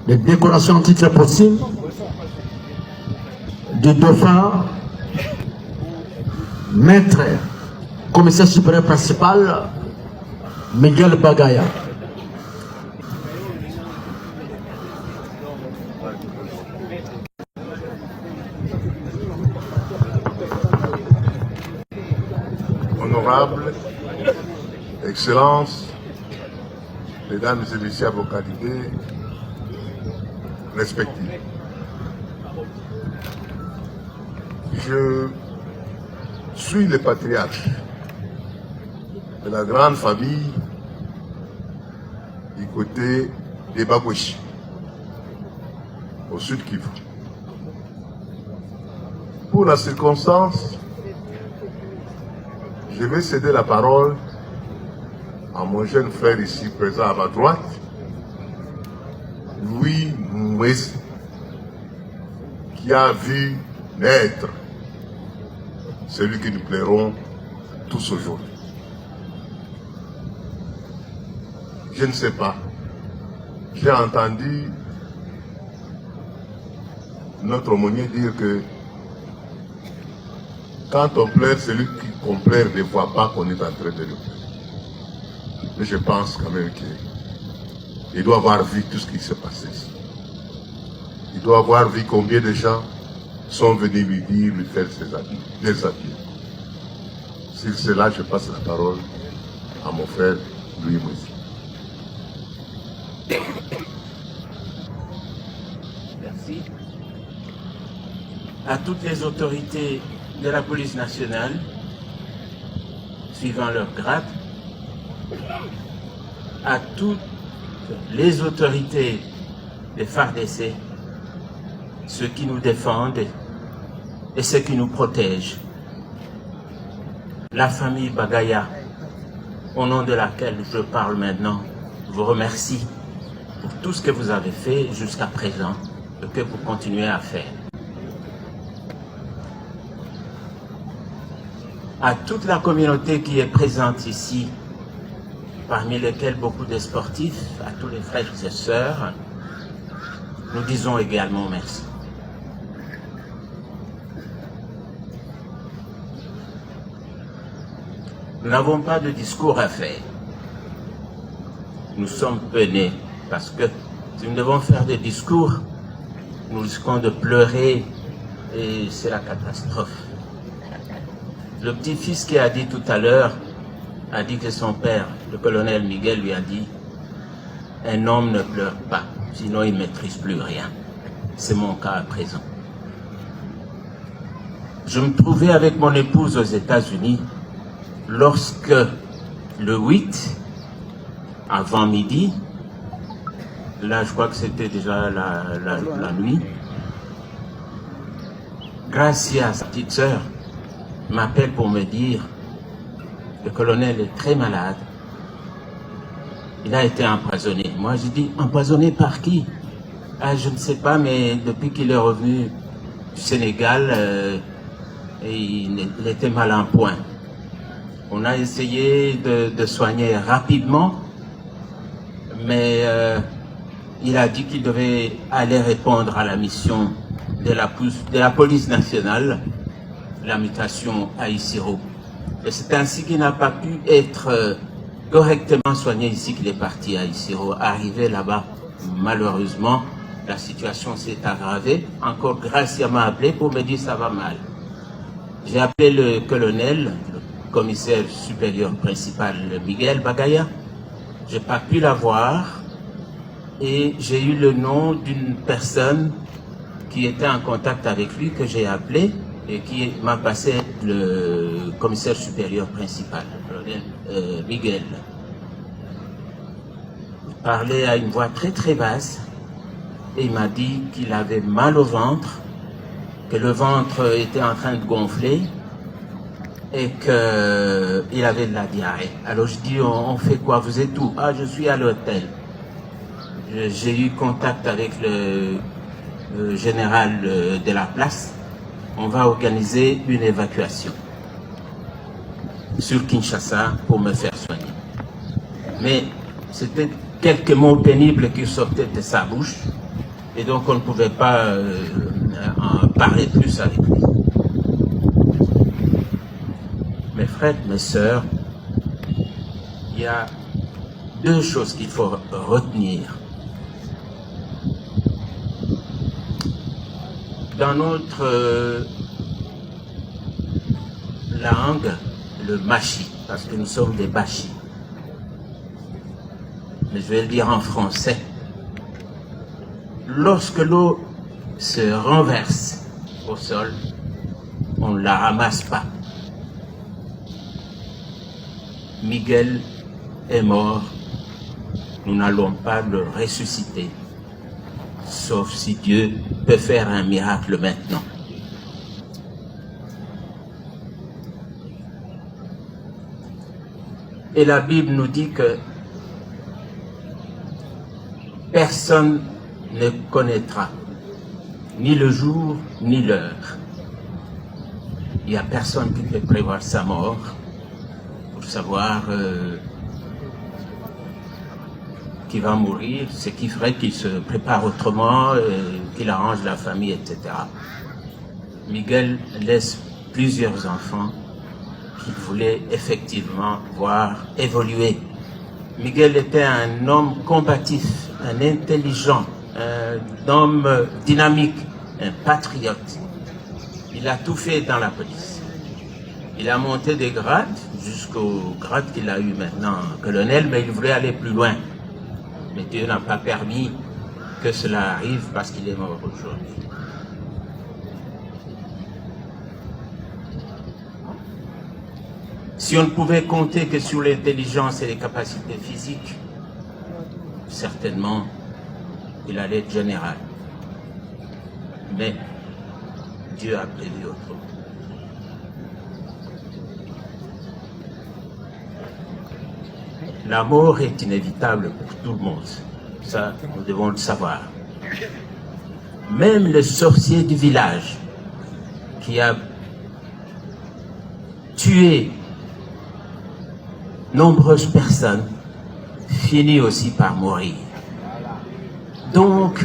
les décorations en titre possible du dauphin, maître, commissaire supérieur principal, Miguel Bagaya. Honorable, Excellences, Mesdames et Messieurs avocats respectifs. Je suis le patriarche de la grande famille du côté des Bagouchi, au sud Kivu. Pour la circonstance, je vais céder la parole à mon jeune frère ici présent à ma droite, Louis Mouessi, qui a vu naître celui que nous plairons tous aujourd'hui. Je ne sais pas, j'ai entendu notre aumônier dire que quand on pleure, celui qu'on pleure ne voit pas qu'on est en train de le pleurer. Mais je pense quand même qu'il doit avoir vu tout ce qui s'est passé ici. Il doit avoir vu combien de gens sont venus lui dire, lui faire des adieux. Sur cela, je passe la parole à mon frère Louis Mouessi. Merci. À toutes les autorités de la police nationale, suivant leur grade, à toutes les autorités des FARDC, ceux qui nous défendent et ceux qui nous protègent. La famille Bagaya, au nom de laquelle je parle maintenant, vous remercie pour tout ce que vous avez fait jusqu'à présent et que vous continuez à faire. À toute la communauté qui est présente ici, parmi lesquels beaucoup de sportifs, à tous les frères et sœurs, nous disons également merci. Nous n'avons pas de discours à faire. Nous sommes peinés parce que si nous devons faire des discours, nous risquons de pleurer et c'est la catastrophe. Le petit-fils qui a dit tout à l'heure, a dit que son père, le colonel Miguel, lui a dit « Un homme ne pleure pas, sinon il ne maîtrise plus rien. » C'est mon cas à présent. Je me trouvais avec mon épouse aux États-Unis lorsque le 8, avant midi, là je crois que c'était déjà la nuit, Gracia, sa petite sœur, m'appelle pour me dire le colonel est très malade. Il a été empoisonné. Moi, je dis, empoisonné par qui? Ah, je ne sais pas, mais depuis qu'il est revenu du Sénégal, il était mal en point. On a essayé de soigner rapidement, mais il a dit qu'il devait aller répondre à la mission de la police nationale, la mutation à Isiro. Et c'est ainsi qu'il n'a pas pu être correctement soigné ici qu'il est parti à Isiro. Arrivé là-bas, malheureusement, la situation s'est aggravée. Encore Gracia m'a appelé pour me dire ça va mal. J'ai appelé le colonel, le commissaire supérieur principal Miguel Bagaya. J'ai pas pu l'avoir et j'ai eu le nom d'une personne qui était en contact avec lui que j'ai appelé et qui m'a passé le commissaire supérieur principal, Miguel. Il parlait à une voix très très basse et il m'a dit qu'il avait mal au ventre, que le ventre était en train de gonfler et qu'il avait de la diarrhée. Alors je dis, on fait quoi? Vous êtes où? Ah, je suis à l'hôtel. J'ai eu contact avec le général de la place. On va organiser une évacuation sur Kinshasa pour me faire soigner. Mais c'était quelques mots pénibles qui sortaient de sa bouche. Et donc on ne pouvait pas en parler plus avec lui. Mes frères, mes sœurs, il y a deux choses qu'il faut retenir. Dans notre langue, le machi, parce que nous sommes des bachis. Mais je vais le dire en français. Lorsque l'eau se renverse au sol, on ne la ramasse pas. Miguel est mort, nous n'allons pas le ressusciter, sauf si Dieu peut faire un miracle maintenant. Et la Bible nous dit que personne ne connaîtra ni le jour ni l'heure. Il n'y a personne qui peut prévoir sa mort pour savoir qui va mourir, ce qui ferait qu'il se prépare autrement, qu'il arrange la famille, etc. Miguel laisse plusieurs enfants qu'il voulait effectivement voir évoluer. Miguel était un homme combatif, un intelligent, un homme dynamique, un patriote. Il a tout fait dans la police. Il a monté des grades jusqu'au grade qu'il a eu maintenant, colonel, mais il voulait aller plus loin. Mais Dieu n'a pas permis que cela arrive parce qu'il est mort aujourd'hui. Si on ne pouvait compter que sur l'intelligence et les capacités physiques, certainement, il allait être général. Mais Dieu a prévu autrement. La mort est inévitable pour tout le monde. Ça, nous devons le savoir. Même le sorcier du village qui a tué nombreuses personnes finit aussi par mourir. Donc,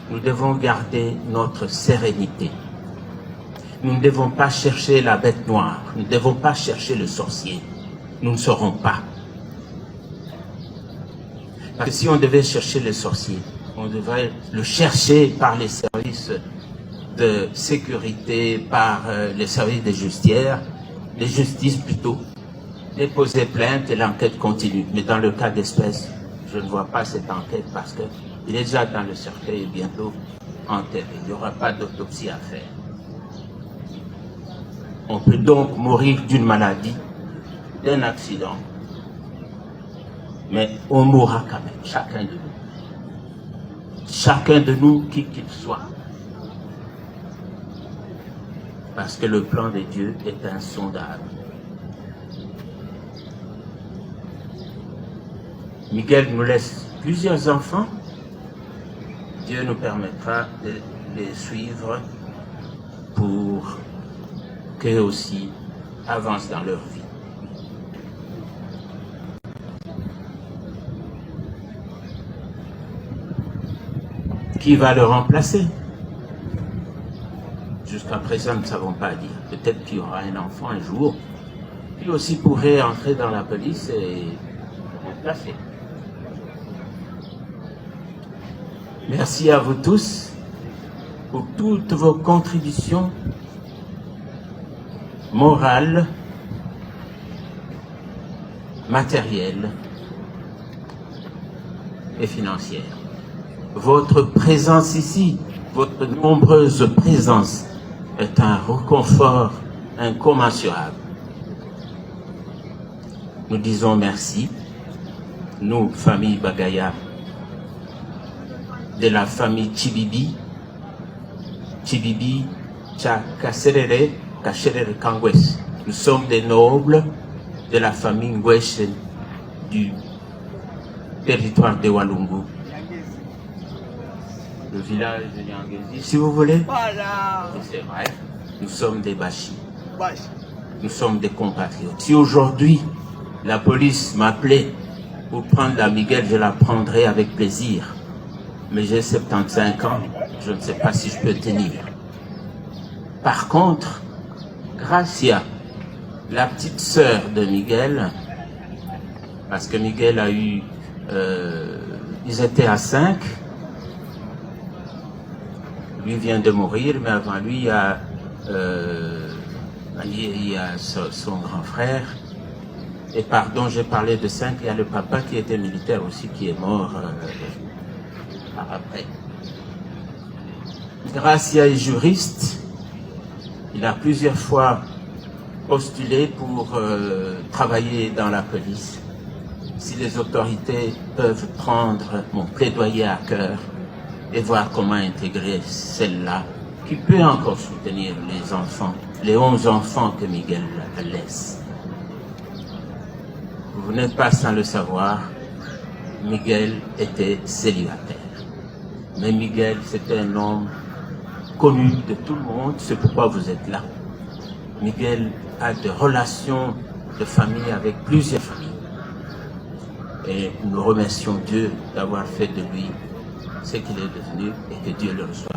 nous devons garder notre sérénité. Nous ne devons pas chercher la bête noire. Nous ne devons pas chercher le sorcier. Nous ne saurons pas. Parce que si on devait chercher le sorcier, on devrait le chercher par les services de sécurité, par les services de justice plutôt, déposer plainte et l'enquête continue. Mais dans le cas d'espèce, je ne vois pas cette enquête parce qu'il est déjà dans le cercueil et bientôt enterré. Il n'y aura pas d'autopsie à faire. On peut donc mourir d'une maladie, d'un accident, mais on mourra quand même, chacun de nous. Chacun de nous, qui qu'il soit. Parce que le plan de Dieu est insondable. Miguel nous laisse plusieurs enfants. Dieu nous permettra de les suivre pour qu'eux aussi avancent dans leur vie. Qui va le remplacer? Jusqu'à présent, nous ne savons pas dire. Peut-être qu'il y aura un enfant un jour, qui aussi pourrait entrer dans la police et le remplacer. Merci à vous tous pour toutes vos contributions morales, matérielles et financières. Votre présence ici, votre nombreuse présence est un réconfort incommensurable. Nous disons merci, nous, famille Bagaya, de la famille Chibibi, Cha Kaserere, Kaserere Kangwes. Nous sommes des nobles de la famille Ngwesh du territoire de Walungu. Le village de Nyangezi, si vous voulez. Voilà. C'est vrai, nous sommes des bachis. Nous sommes des compatriotes. Si aujourd'hui, la police m'appelait pour prendre la Miguel, je la prendrai avec plaisir. mais j'ai 75 ans, je ne sais pas si je peux tenir. Par contre, Gracia, la petite sœur de Miguel, parce que Miguel a eu, ils étaient à 5, lui vient de mourir, mais avant lui, il y a son grand frère. Et pardon, j'ai parlé de 5, il y a le papa qui était militaire aussi, qui est mort par après. Gracia est juriste. Il a plusieurs fois postulé pour travailler dans la police. Si les autorités peuvent prendre mon plaidoyer à cœur et voir comment intégrer celle-là, qui peut encore soutenir les enfants, les 11 enfants que Miguel laisse. Vous n'êtes pas sans le savoir, Miguel était célibataire. Mais Miguel, c'était un homme connu de tout le monde, c'est pourquoi vous êtes là. Miguel a des relations de famille avec plusieurs familles. Et nous remercions Dieu d'avoir fait de lui ce qu'il est devenu et que Dieu le reçoive.